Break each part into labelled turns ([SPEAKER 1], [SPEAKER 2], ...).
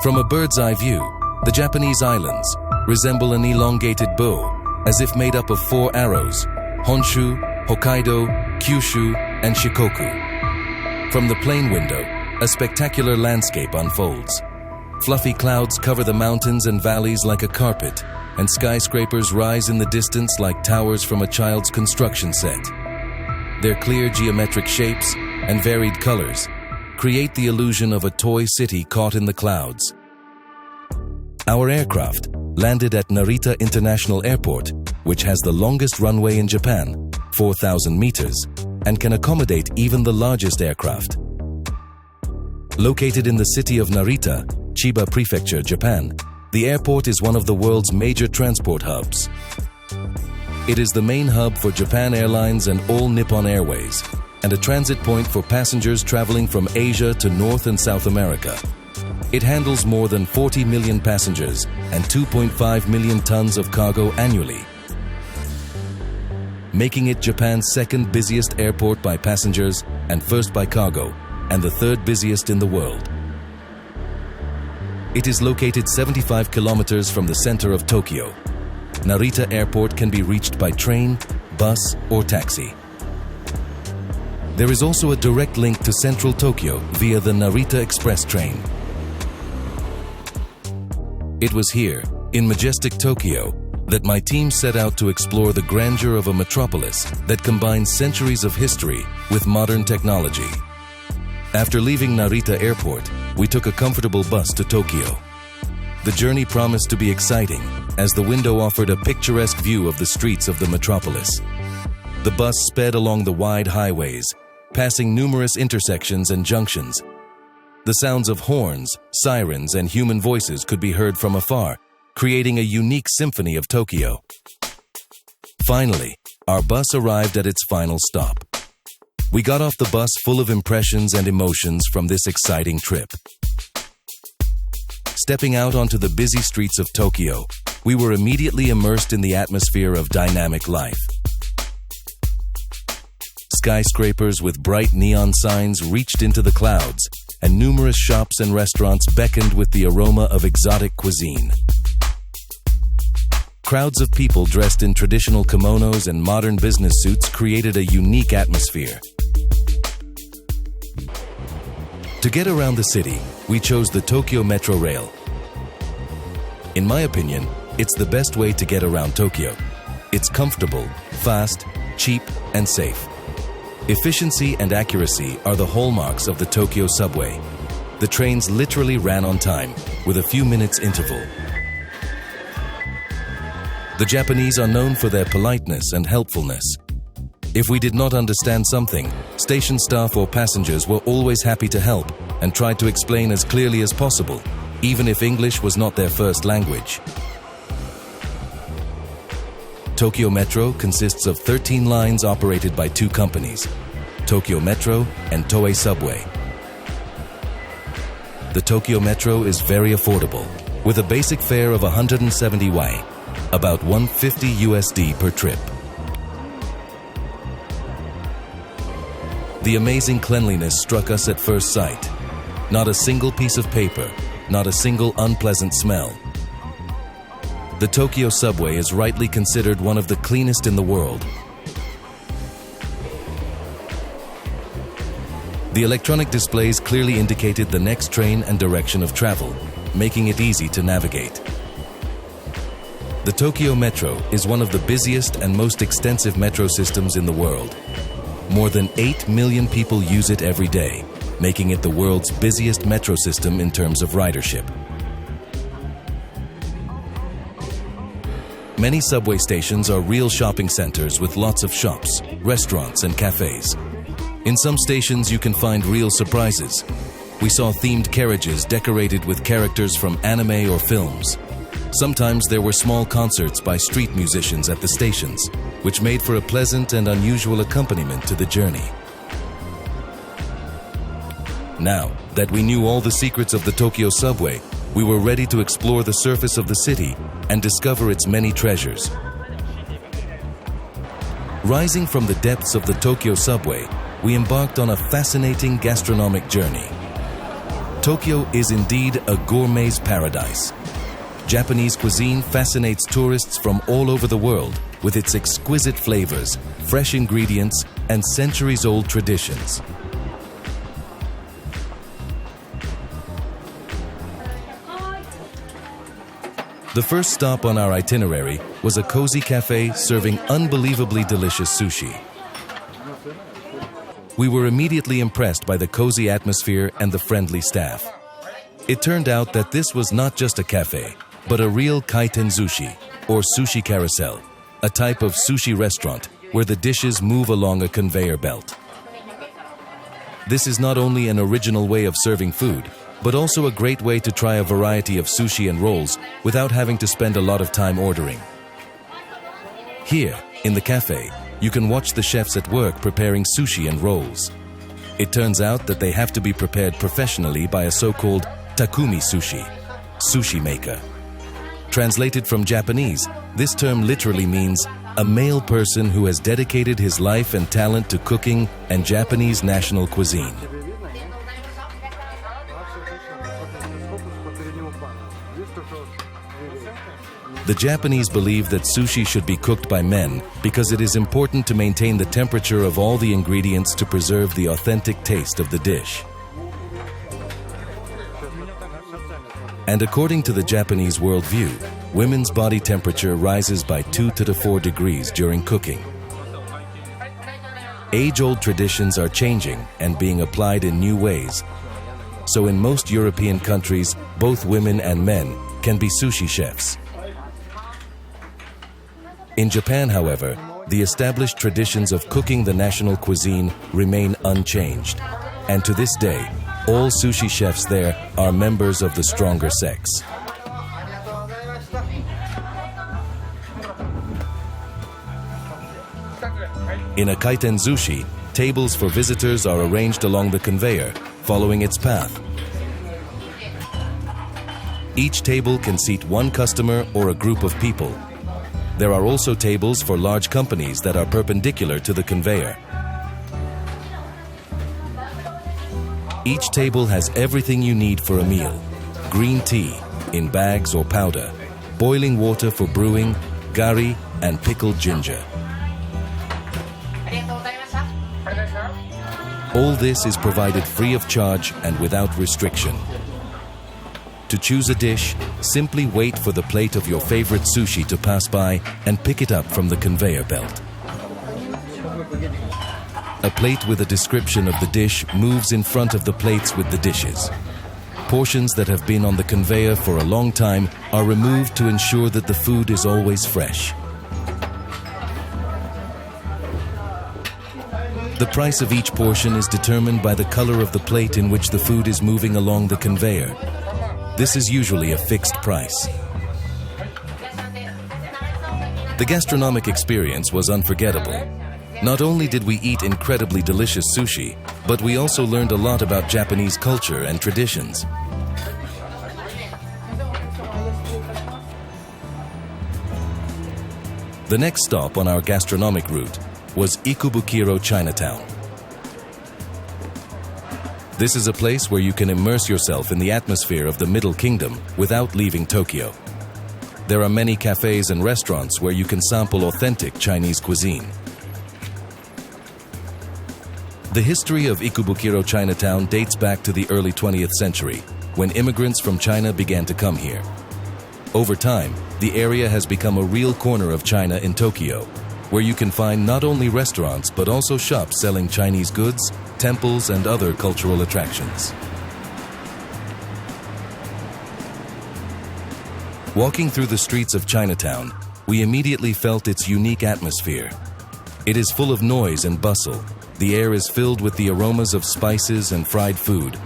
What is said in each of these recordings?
[SPEAKER 1] From a bird's eye view, the Japanese islands resemble an elongated bow, as if made up of 4 arrows: Honshu, Hokkaido, Kyushu, and Shikoku. From the plane window, a spectacular landscape unfolds. Fluffy clouds cover the mountains and valleys like a carpet, and skyscrapers rise in the distance like towers from a child's construction set. Their clear geometric shapes and varied colors create the illusion of a toy city caught in the clouds. Our aircraft landed at Narita International Airport, which has the longest runway in Japan, 4,000 meters, and can accommodate even the largest aircraft. Located in the city of Narita, Chiba Prefecture, Japan, the airport is one of the world's major transport hubs. It is the main hub for Japan Airlines and all Nippon Airways, and a transit point for passengers traveling from Asia to North and South America. It handles more than 40 million passengers and 2.5 million tons of cargo annually, making it Japan's second busiest airport by passengers and first by cargo, and the third busiest in the world. It is located 75 kilometers from the center of Tokyo. Narita Airport can be reached by train, bus, or taxi. There is also a direct link to central Tokyo via the Narita Express train. It was here, in majestic Tokyo, that my team set out to explore the grandeur of a metropolis that combines centuries of history with modern technology. After leaving Narita Airport, we took a comfortable bus to Tokyo. The journey promised to be exciting, as the window offered a picturesque view of the streets of the metropolis. The bus sped along the wide highways, passing numerous intersections and junctions. The sounds of horns, sirens, and human voices could be heard from afar, creating a unique symphony of Tokyo. Finally, our bus arrived at its final stop. We got off the bus full of impressions and emotions from this exciting trip. Stepping out onto the busy streets of Tokyo, we were immediately immersed in the atmosphere of dynamic life. Skyscrapers with bright neon signs reached into the clouds, and numerous shops and restaurants beckoned with the aroma of exotic cuisine. Crowds of people dressed in traditional kimonos and modern business suits created a unique atmosphere. To get around the city, we chose the Tokyo Metro Rail. In my opinion, it's the best way to get around Tokyo. It's comfortable, fast, cheap, and safe. Efficiency and accuracy are the hallmarks of the Tokyo subway. The trains literally ran on time, with a few minutes interval. The Japanese are known for their politeness and helpfulness. If we did not understand something, station staff or passengers were always happy to help and tried to explain as clearly as possible, even if English was not their first language. Tokyo Metro consists of 13 lines operated by 2 companies, Tokyo Metro and Toei Subway. The Tokyo Metro is very affordable, with a basic fare of 170 won, about $150 USD per trip. The amazing cleanliness struck us at first sight. Not a single piece of paper, not a single unpleasant smell. The Tokyo subway is rightly considered one of the cleanest in the world. The electronic displays clearly indicated the next train and direction of travel, making it easy to navigate. The Tokyo Metro is one of the busiest and most extensive metro systems in the world. More than 8 million people use it every day, making it the world's busiest metro system in terms of ridership. Many subway stations are real shopping centers with lots of shops, restaurants, and cafes. In some stations you can find real surprises. We saw themed carriages decorated with characters from anime or films. Sometimes there were small concerts by street musicians at the stations, which made for a pleasant and unusual accompaniment to the journey. Now that we knew all the secrets of the Tokyo subway, we were ready to explore the surface of the city and discover its many treasures. Rising from the depths of the Tokyo subway, we embarked on a fascinating gastronomic journey. Tokyo is indeed a gourmet's paradise. Japanese cuisine fascinates tourists from all over the world with its exquisite flavors, fresh ingredients, and centuries-old traditions. The first stop on our itinerary was a cozy cafe serving unbelievably delicious sushi. We were immediately impressed by the cozy atmosphere and the friendly staff. It turned out that this was not just a cafe, but a real kaiten sushi, or sushi carousel, a type of sushi restaurant where the dishes move along a conveyor belt. This is not only an original way of serving food, but also a great way to try a variety of sushi and rolls without having to spend a lot of time ordering. Here, in the cafe, you can watch the chefs at work preparing sushi and rolls. It turns out that they have to be prepared professionally by a so-called takumi sushi maker. Translated from Japanese, this term literally means a male person who has dedicated his life and talent to cooking and Japanese national cuisine. The Japanese believe that sushi should be cooked by men because it is important to maintain the temperature of all the ingredients to preserve the authentic taste of the dish. And according to the Japanese worldview, women's body temperature rises by 2 to 4 degrees during cooking. Age-old traditions are changing and being applied in new ways. So in most European countries, both women and men can be sushi chefs. In Japan, however, the established traditions of cooking the national cuisine remain unchanged. And to this day, all sushi chefs there are members of the stronger sex. In a kaiten sushi, tables for visitors are arranged along the conveyor, following its path. Each table can seat one customer or a group of people. There are also tables for large companies that are perpendicular to the conveyor. Each table has everything you need for a meal: green tea in bags or powder, boiling water for brewing, gari, and pickled ginger. All this is provided free of charge and without restriction. To choose a dish, simply wait for the plate of your favorite sushi to pass by and pick it up from the conveyor belt. A plate with a description of the dish moves in front of the plates with the dishes. Portions that have been on the conveyor for a long time are removed to ensure that the food is always fresh. The price of each portion is determined by the color of the plate in which the food is moving along the conveyor. This is usually a fixed price. The gastronomic experience was unforgettable. Not only did we eat incredibly delicious sushi, but we also learned a lot about Japanese culture and traditions. The next stop on our gastronomic route was Ikubukuro Chinatown. This is a place where you can immerse yourself in the atmosphere of the Middle Kingdom without leaving Tokyo. There are many cafes and restaurants where you can sample authentic Chinese cuisine. The history of Ikubukuro Chinatown dates back to the early 20th century, when immigrants from China began to come here. Over time, the area has become a real corner of China in Tokyo, where you can find not only restaurants but also shops selling Chinese goods, temples, and other cultural attractions. Walking through the streets of Chinatown, we immediately felt its unique atmosphere. It is full of noise and bustle. The air is filled with the aromas of spices and fried food.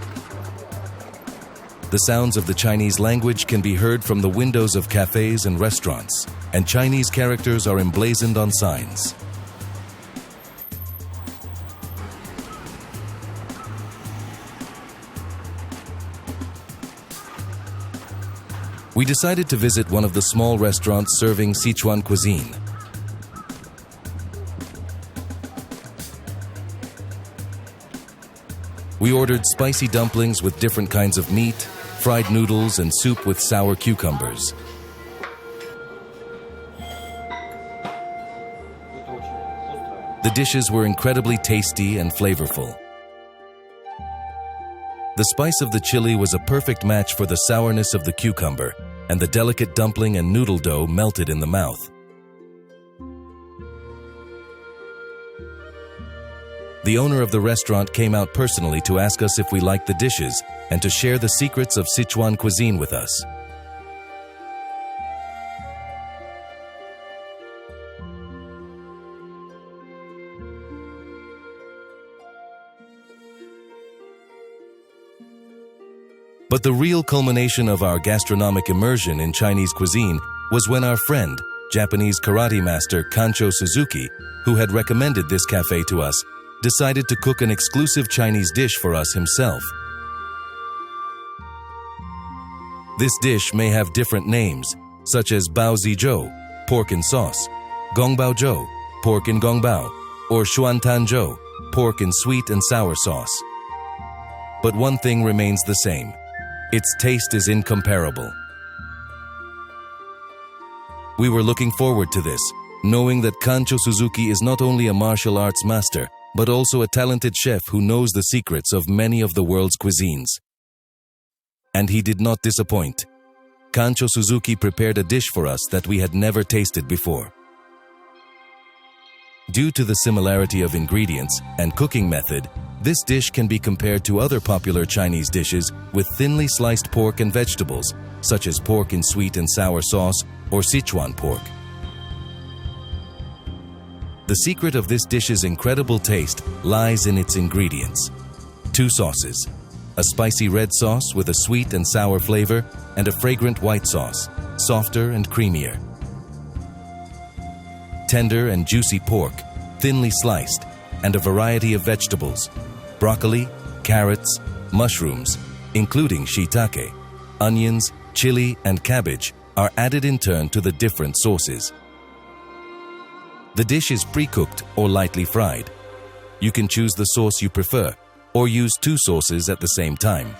[SPEAKER 1] The sounds of the Chinese language can be heard from the windows of cafes and restaurants, and Chinese characters are emblazoned on signs. We decided to visit one of the small restaurants serving Sichuan cuisine. We ordered spicy dumplings with different kinds of meat, fried noodles, and soup with sour cucumbers. The dishes were incredibly tasty and flavorful. The spice of the chili was a perfect match for the sourness of the cucumber, and the delicate dumpling and noodle dough melted in the mouth. The owner of the restaurant came out personally to ask us if we liked the dishes and to share the secrets of Sichuan cuisine with us. But the real culmination of our gastronomic immersion in Chinese cuisine was when our friend, Japanese karate master Kancho Suzuki, who had recommended this cafe to us, decided to cook an exclusive Chinese dish for us himself. This dish may have different names, such as Bao Zizhou, pork in sauce, Gongbao Zhou, pork in Gongbao, or Shuantan Zhou, pork in sweet and sour sauce. But one thing remains the same. Its taste is incomparable. We were looking forward to this, knowing that Kancho Suzuki is not only a martial arts master, but also a talented chef who knows the secrets of many of the world's cuisines. And he did not disappoint. Kancho Suzuki prepared a dish for us that we had never tasted before. Due to the similarity of ingredients and cooking method, this dish can be compared to other popular Chinese dishes with thinly sliced pork and vegetables, such as pork in sweet and sour sauce or Sichuan pork. The secret of this dish's incredible taste lies in its ingredients. 2 sauces: a spicy red sauce with a sweet and sour flavor, and a fragrant white sauce, softer and creamier. Tender and juicy pork, thinly sliced, and a variety of vegetables: broccoli, carrots, mushrooms, including shiitake, onions, chili, and cabbage, are added in turn to the different sauces. The dish is pre-cooked or lightly fried. You can choose the sauce you prefer, or use 2 sauces at the same time.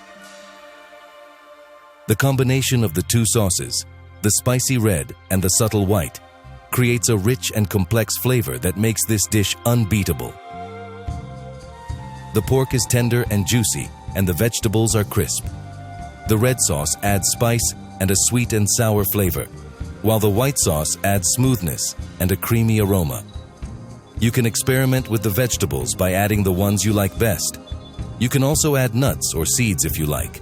[SPEAKER 1] The combination of the 2 sauces, the spicy red and the subtle white, creates a rich and complex flavor that makes this dish unbeatable. The pork is tender and juicy, and the vegetables are crisp. The red sauce adds spice and a sweet and sour flavor, while the white sauce adds smoothness and a creamy aroma. You can experiment with the vegetables by adding the ones you like best. You can also add nuts or seeds if you like.